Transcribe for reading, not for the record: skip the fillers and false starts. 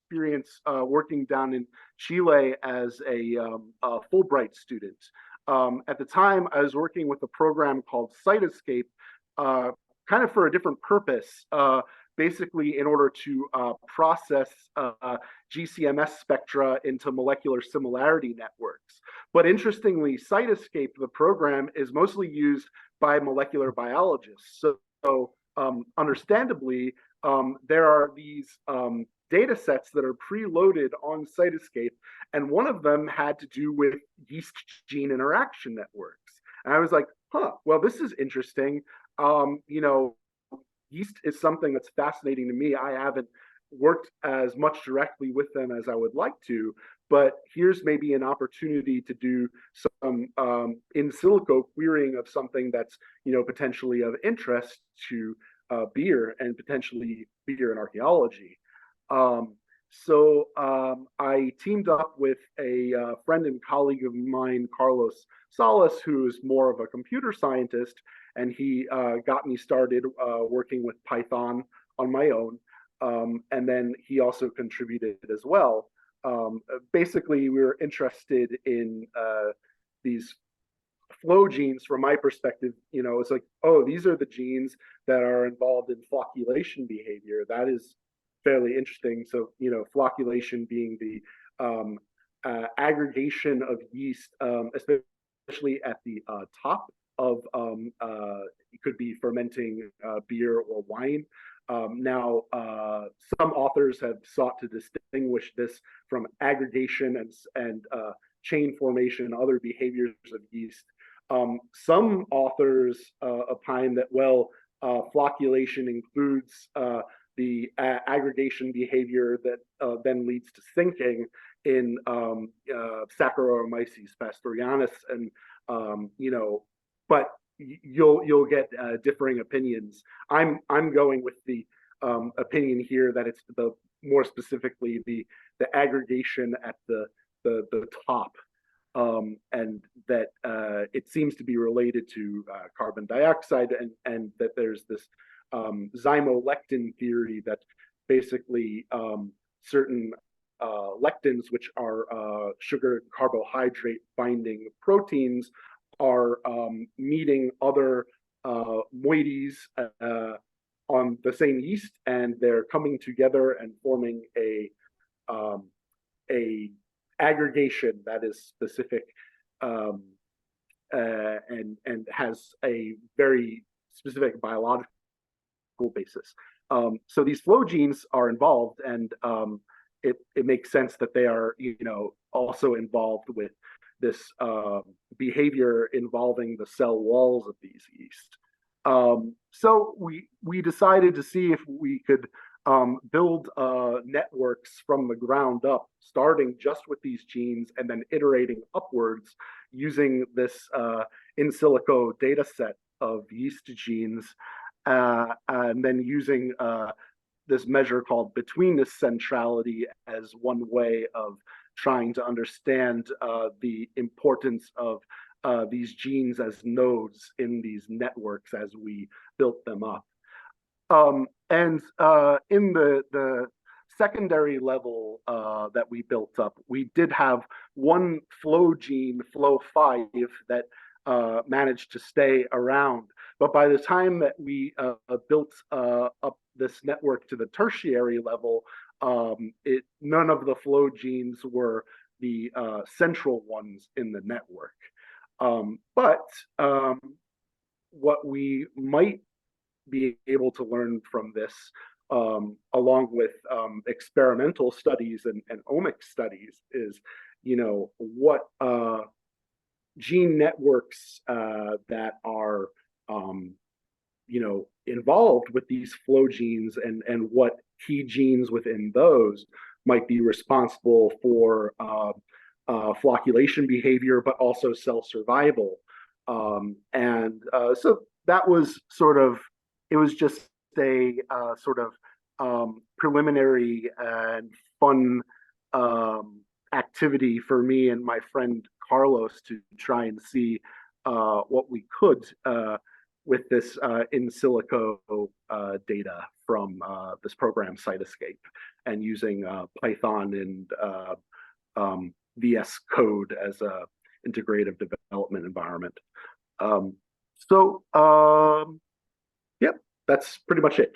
experience working down in Chile as a Fulbright student. At the time, I was working with a program called Cytoscape, kind of for a different purpose, basically in order to process GCMS spectra into molecular similarity networks. But interestingly, Cytoscape, the program, is mostly used by molecular biologists. So understandably, there are these data sets that are preloaded on Cytoscape, and one of them had to do with yeast gene interaction networks. And I was like, huh, well, this is interesting. You know, yeast is something that's fascinating to me. I haven't worked as much directly with them as I would like to, but here's maybe an opportunity to do some in silico querying of something that's, you know, potentially of interest to beer and potentially beer and archaeology. I teamed up with a friend and colleague of mine, Carlos Salas, who is more of a computer scientist, and he got me started working with Python on my own. And then he also contributed as well. Basically, we were interested in these FLO genes. From my perspective, you know, it's like, oh, these are the genes that are involved in flocculation behavior. That is fairly interesting. So, you know, flocculation being the aggregation of yeast, especially at the top of, it could be fermenting beer or wine. Now, some authors have sought to distinguish this from aggregation and chain formation and other behaviors of yeast. Some authors opine that, well, flocculation includes the aggregation behavior that then leads to sinking in Saccharomyces pastorianus, and you know, but you'll get differing opinions. I'm going with the opinion here that it's the more specifically the aggregation at the top, and that it seems to be related to carbon dioxide, and that there's this zymolectin theory that basically certain lectins, which are sugar carbohydrate binding proteins, are meeting other moieties on the same yeast, and they're coming together and forming a aggregation that is specific and has a very specific biological basis. So these FLO genes are involved, and it makes sense that they are, you know, also involved with this behavior involving the cell walls of these yeast. So we decided to see if we could build networks from the ground up, starting just with these genes and then iterating upwards using this in silico data set of yeast genes, and then using this measure called betweenness centrality as one way of trying to understand the importance of these genes as nodes in these networks as we built them up. And in the secondary level that we built up, we did have one FLO gene, FLO5, that managed to stay around. But by the time that we built up this network to the tertiary level, none of the FLO genes were the central ones in the network. But what we might be able to learn from this, along with experimental studies and omics studies, is, you know, what gene networks that are, you know, involved with these FLO genes, and what key genes within those might be responsible for flocculation behavior, but also cell survival. So that was sort of, it was just a sort of preliminary and fun activity for me and my friend Carlos to try and see what we could with this in silico data from this program Cytoscape, and using Python and VS Code as a integrative development environment. Yep, that's pretty much it.